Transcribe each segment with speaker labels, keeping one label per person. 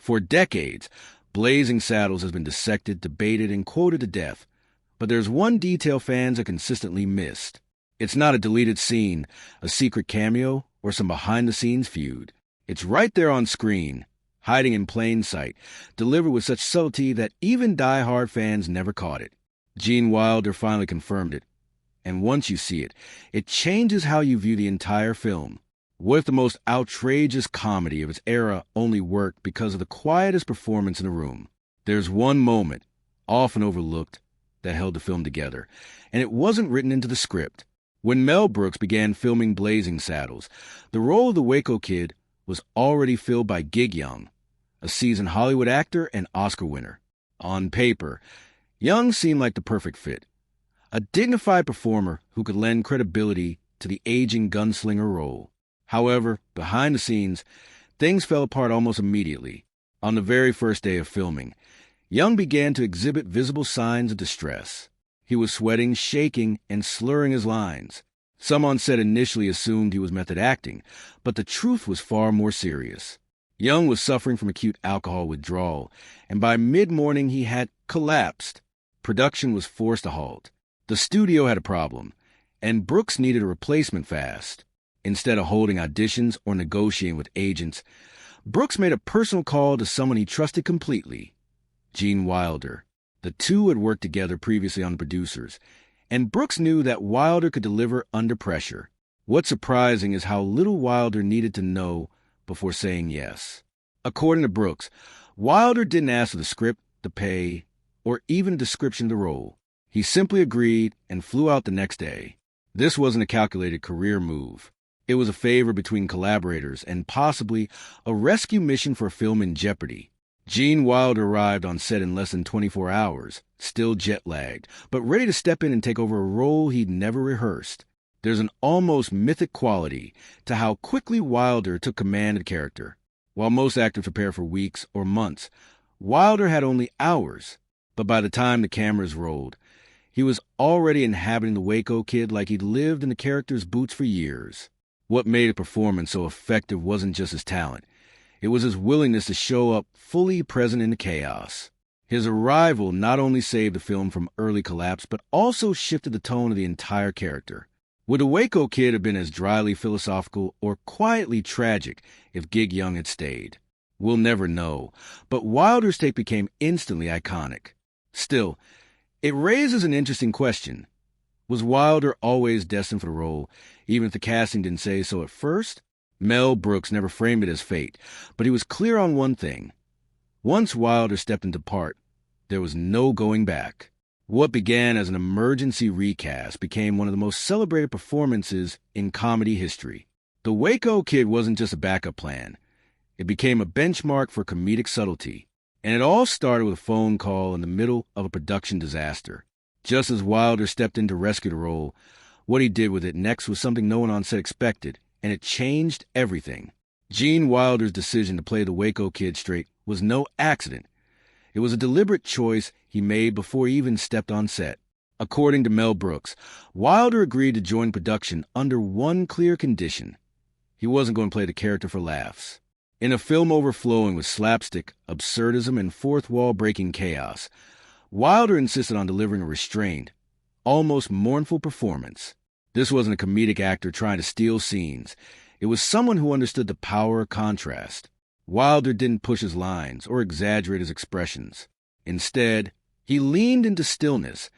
Speaker 1: For decades, Blazing Saddles has been dissected, debated, and quoted to death. But there's one detail fans have consistently missed. It's not a deleted scene, a secret cameo, or some behind-the-scenes feud. It's right there on screen, hiding in plain sight, delivered with such subtlety that even die-hard fans never caught it. Gene Wilder finally confirmed it. And once you see it, it changes how you view the entire film. What if the most outrageous comedy of its era only worked because of the quietest performance in the room? There's one moment, often overlooked, that held the film together, and it wasn't written into the script. When Mel Brooks began filming Blazing Saddles, the role of the Waco Kid was already filled by Gig Young, a seasoned Hollywood actor and Oscar winner. On paper, Young seemed like the perfect fit, a dignified performer who could lend credibility to the aging gunslinger role. However, behind the scenes, things fell apart almost immediately. On the very first day of filming, Young began to exhibit visible signs of distress. He was sweating, shaking, and slurring his lines. Some on set initially assumed he was method acting, but the truth was far more serious. Young was suffering from acute alcohol withdrawal, and by mid-morning he had collapsed. Production was forced to halt. The studio had a problem, and Brooks needed a replacement fast. Instead of holding auditions or negotiating with agents, Brooks made a personal call to someone he trusted completely, Gene Wilder. The two had worked together previously on The Producers, and Brooks knew that Wilder could deliver under pressure. What's surprising is how little Wilder needed to know before saying yes. According to Brooks, Wilder didn't ask for the script, the pay, or even a description of the role. He simply agreed and flew out the next day. This wasn't a calculated career move. It was a favor between collaborators and possibly a rescue mission for a film in jeopardy. Gene Wilder arrived on set in less than 24 hours, still jet-lagged, but ready to step in and take over a role he'd never rehearsed. There's an almost mythic quality to how quickly Wilder took command of the character. While most actors prepare for weeks or months, Wilder had only hours. But by the time the cameras rolled, he was already inhabiting the Waco Kid like he'd lived in the character's boots for years. What made a performance so effective wasn't just his talent. It was his willingness to show up fully present in the chaos. His arrival not only saved the film from early collapse, but also shifted the tone of the entire character. Would the Waco Kid have been as dryly philosophical or quietly tragic if Gig Young had stayed? We'll never know, but Wilder's take became instantly iconic. Still, it raises an interesting question. Was Wilder always destined for the role, even if the casting didn't say so at first? Mel Brooks never framed it as fate, but he was clear on one thing. Once Wilder stepped into part, there was no going back. What began as an emergency recast became one of the most celebrated performances in comedy history. The Waco Kid wasn't just a backup plan. It became a benchmark for comedic subtlety. And it all started with a phone call in the middle of a production disaster. Just as Wilder stepped in to rescue the role, what he did with it next was something no one on set expected, and it changed everything. Gene Wilder's decision to play the Waco Kid straight was no accident. It was a deliberate choice he made before he even stepped on set. According to Mel Brooks, Wilder agreed to join production under one clear condition. He wasn't going to play the character for laughs. In a film overflowing with slapstick, absurdism, and fourth-wall-breaking chaos, Wilder insisted on delivering a restrained, almost mournful performance. This wasn't a comedic actor trying to steal scenes. It was someone who understood the power of contrast. Wilder didn't push his lines or exaggerate his expressions. Instead, he leaned into stillness,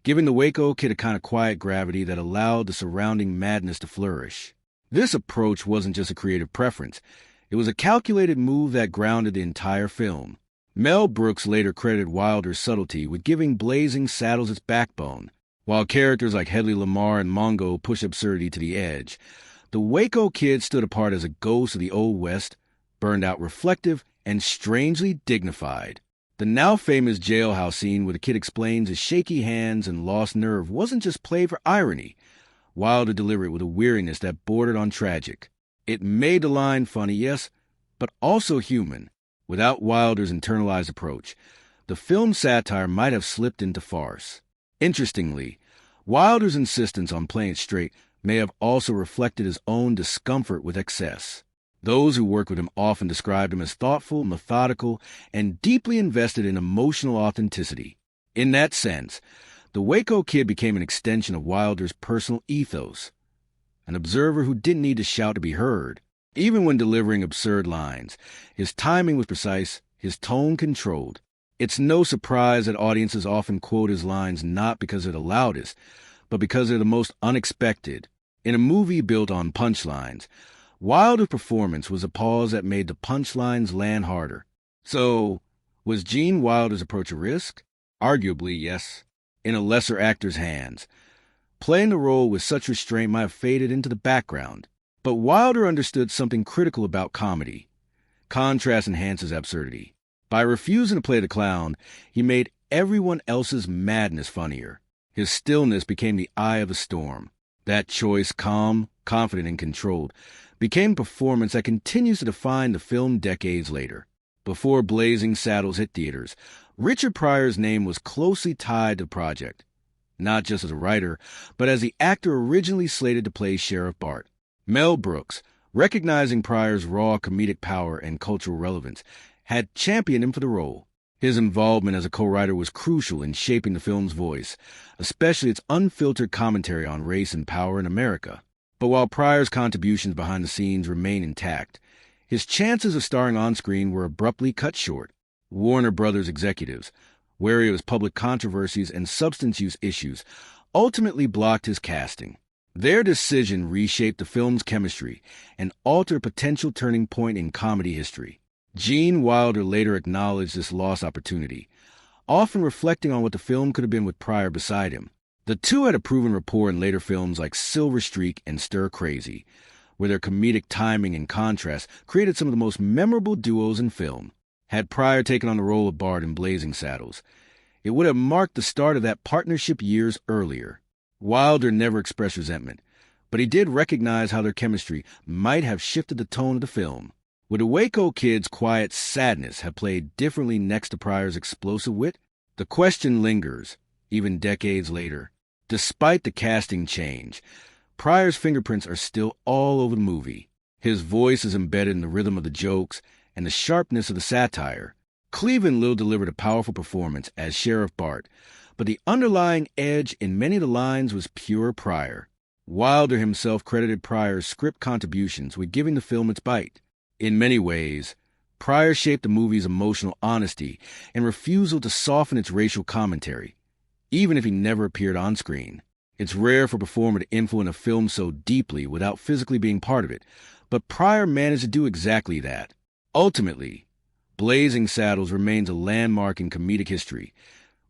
Speaker 1: giving the Waco Kid a kind of quiet gravity that allowed the surrounding madness to flourish. This approach wasn't just a creative preference. It was a calculated move that grounded the entire film. Mel Brooks later credited Wilder's subtlety with giving Blazing Saddles its backbone. While characters like Hedley Lamar and Mongo push absurdity to the edge, the Waco Kid stood apart as a ghost of the Old West, burned out reflective and strangely dignified. The now famous jailhouse scene where the kid explains his shaky hands and lost nerve wasn't just played for irony. Wilder delivered it with a weariness that bordered on tragic. It made the line funny, yes, but also human. Without Wilder's internalized approach, the film's satire might have slipped into farce. Interestingly, Wilder's insistence on playing it straight may have also reflected his own discomfort with excess. Those who worked with him often described him as thoughtful, methodical, and deeply invested in emotional authenticity. In that sense, the Waco Kid became an extension of Wilder's personal ethos, an observer who didn't need to shout to be heard. Even when delivering absurd lines, his timing was precise, his tone controlled. It's no surprise that audiences often quote his lines not because they're the loudest, but because they're the most unexpected. In a movie built on punchlines, Wilder's performance was a pause that made the punchlines land harder. So, was Gene Wilder's approach a risk? Arguably, yes, in a lesser actor's hands. Playing the role with such restraint might have faded into the background. But Wilder understood something critical about comedy. Contrast enhances absurdity. By refusing to play the clown, he made everyone else's madness funnier. His stillness became the eye of the storm. That choice, calm, confident, and controlled, became a performance that continues to define the film decades later. Before Blazing Saddles hit theaters, Richard Pryor's name was closely tied to the project, not just as a writer, but as the actor originally slated to play Sheriff Bart. Mel Brooks, recognizing Pryor's raw comedic power and cultural relevance, had championed him for the role. His involvement as a co-writer was crucial in shaping the film's voice, especially its unfiltered commentary on race and power in America. But while Pryor's contributions behind the scenes remain intact, his chances of starring on-screen were abruptly cut short. Warner Brothers executives, wary of his public controversies and substance use issues, ultimately blocked his casting. Their decision reshaped the film's chemistry and altered a potential turning point in comedy history. Gene Wilder later acknowledged this lost opportunity, often reflecting on what the film could have been with Pryor beside him. The two had a proven rapport in later films like Silver Streak and Stir Crazy, where their comedic timing and contrast created some of the most memorable duos in film. Had Pryor taken on the role of Bart in Blazing Saddles, it would have marked the start of that partnership years earlier. Wilder never expressed resentment, but he did recognize how their chemistry might have shifted the tone of the film. Would the Waco Kid's quiet sadness have played differently next to Pryor's explosive wit? The question lingers, even decades later. Despite the casting change, Pryor's fingerprints are still all over the movie. His voice is embedded in the rhythm of the jokes and the sharpness of the satire. Cleveland Lill delivered a powerful performance as Sheriff Bart, but the underlying edge in many of the lines was pure Pryor. Wilder himself credited Pryor's script contributions with giving the film its bite. In many ways, Pryor shaped the movie's emotional honesty and refusal to soften its racial commentary, even if he never appeared on screen. It's rare for a performer to influence a film so deeply without physically being part of it, but Pryor managed to do exactly that. Ultimately, Blazing Saddles remains a landmark in comedic history,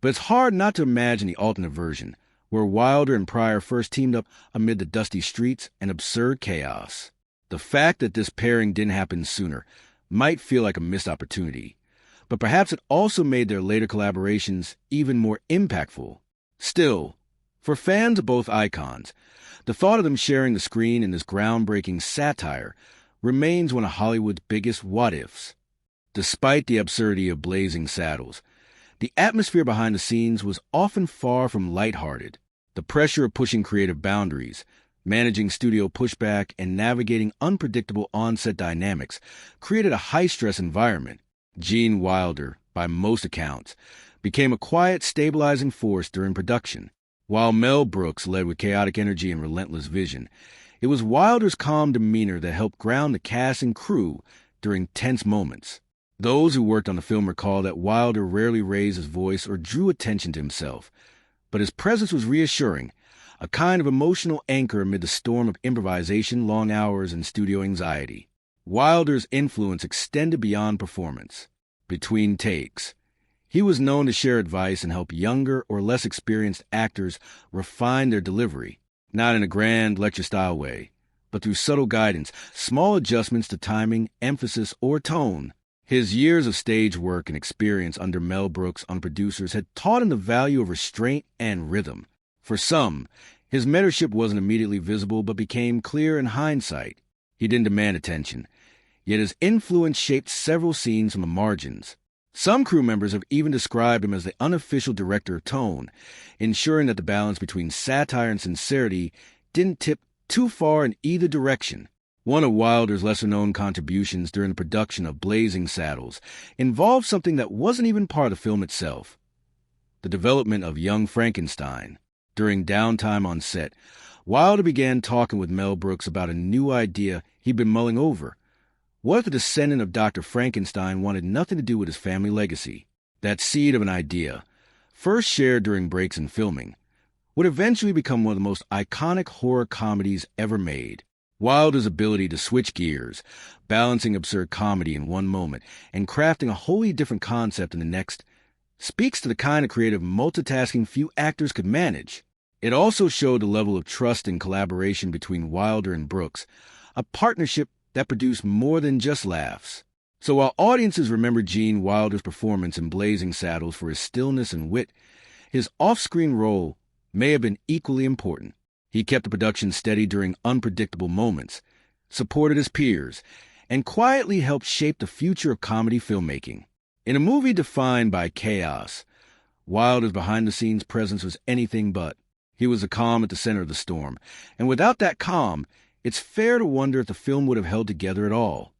Speaker 1: but it's hard not to imagine the alternate version, where Wilder and Pryor first teamed up amid the dusty streets and absurd chaos. The fact that this pairing didn't happen sooner might feel like a missed opportunity, but perhaps it also made their later collaborations even more impactful. Still, for fans of both icons, the thought of them sharing the screen in this groundbreaking satire remains one of Hollywood's biggest what-ifs. Despite the absurdity of Blazing Saddles, the atmosphere behind the scenes was often far from lighthearted. The pressure of pushing creative boundaries, managing studio pushback, and navigating unpredictable on-set dynamics created a high-stress environment. Gene Wilder, by most accounts, became a quiet, stabilizing force during production. While Mel Brooks led with chaotic energy and relentless vision, it was Wilder's calm demeanor that helped ground the cast and crew during tense moments. Those who worked on the film recall that Wilder rarely raised his voice or drew attention to himself, but his presence was reassuring, a kind of emotional anchor amid the storm of improvisation, long hours, and studio anxiety. Wilder's influence extended beyond performance. Between takes, he was known to share advice and help younger or less experienced actors refine their delivery, not in a grand lecture-style way, but through subtle guidance, small adjustments to timing, emphasis, or tone. His years of stage work and experience under Mel Brooks on producers had taught him the value of restraint and rhythm. For some, his mentorship wasn't immediately visible but became clear in hindsight. He didn't demand attention, yet his influence shaped several scenes from the margins. Some crew members have even described him as the unofficial director of tone, ensuring that the balance between satire and sincerity didn't tip too far in either direction. One of Wilder's lesser-known contributions during the production of Blazing Saddles involved something that wasn't even part of the film itself: the development of Young Frankenstein. During downtime on set, Wilder began talking with Mel Brooks about a new idea he'd been mulling over. What if the descendant of Dr. Frankenstein wanted nothing to do with his family legacy? That seed of an idea, first shared during breaks in filming, would eventually become one of the most iconic horror comedies ever made. Wilder's ability to switch gears, balancing absurd comedy in one moment and crafting a wholly different concept in the next, speaks to the kind of creative multitasking few actors could manage. It also showed the level of trust and collaboration between Wilder and Brooks, a partnership that produced more than just laughs. So while audiences remember Gene Wilder's performance in Blazing Saddles for his stillness and wit, his off-screen role may have been equally important. He kept the production steady during unpredictable moments, supported his peers, and quietly helped shape the future of comedy filmmaking. In a movie defined by chaos, Wilder's behind-the-scenes presence was anything but. He was the calm at the center of the storm, and without that calm, it's fair to wonder if the film would have held together at all.